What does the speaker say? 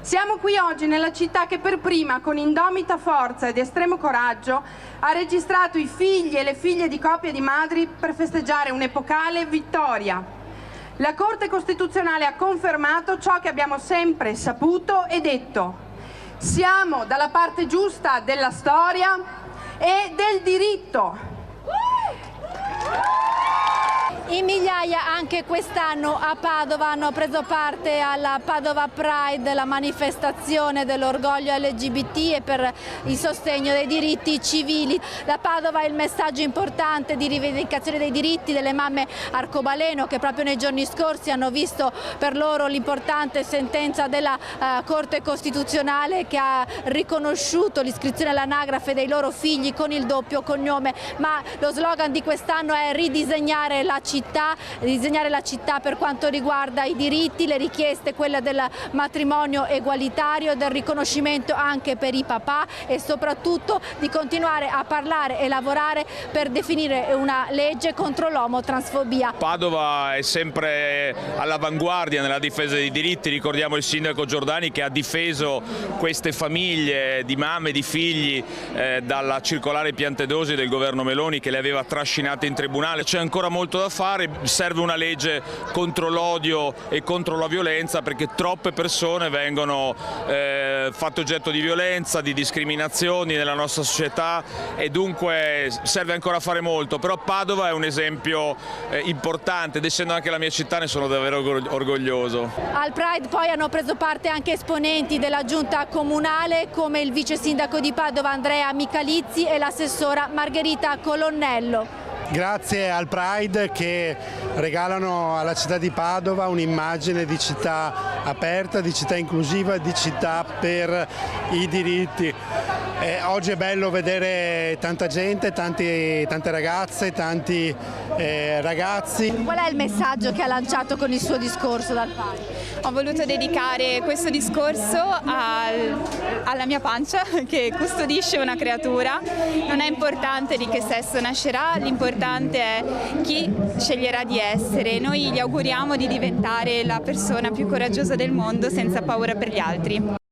Siamo qui oggi nella città che per prima, con indomita forza ed estremo coraggio, ha registrato i figli e le figlie di coppie di madri per festeggiare un'epocale vittoria. La Corte Costituzionale ha confermato ciò che abbiamo sempre saputo e detto. Siamo dalla parte giusta della storia e del diritto. In migliaia anche quest'anno a Padova hanno preso parte alla Padova Pride, la manifestazione dell'orgoglio LGBT e per il sostegno dei diritti civili. Da Padova è il messaggio importante di rivendicazione dei diritti delle mamme arcobaleno, che proprio nei giorni scorsi hanno visto per loro l'importante sentenza della Corte Costituzionale che ha riconosciuto l'iscrizione all'anagrafe dei loro figli con il doppio cognome. Ma lo slogan di quest'anno è ridisegnare la città per quanto riguarda i diritti, le richieste, quella del matrimonio egualitario, del riconoscimento anche per i papà e soprattutto di continuare a parlare e lavorare per definire una legge contro l'omotransfobia. Padova è sempre all'avanguardia nella difesa dei diritti, ricordiamo il sindaco Giordani che ha difeso queste famiglie di mamme e di figli dalla circolare Piantedosi del governo Meloni che le aveva trascinate in tribunale. C'è ancora molto da fare, serve una legge contro l'odio e contro la violenza perché troppe persone vengono fatte oggetto di violenza, di discriminazioni nella nostra società e dunque serve ancora fare molto, però Padova è un esempio importante ed essendo anche la mia città ne sono davvero orgoglioso. Al Pride poi hanno preso parte anche esponenti della giunta comunale come il vice sindaco di Padova Andrea Michalizzi e l'assessora Margherita Colonnello. Grazie al Pride che regalano alla città di Padova un'immagine di città aperta, di città inclusiva, di città per i diritti. Oggi è bello vedere tanta gente, tante ragazze, tanti ragazzi. Qual è il messaggio che ha lanciato con il suo discorso dal palco? Ho voluto dedicare questo discorso alla mia pancia che custodisce una creatura. Non è importante di che sesso nascerà, l'importante è chi sceglierà di essere. Noi gli auguriamo di diventare la persona più coraggiosa del mondo senza paura per gli altri.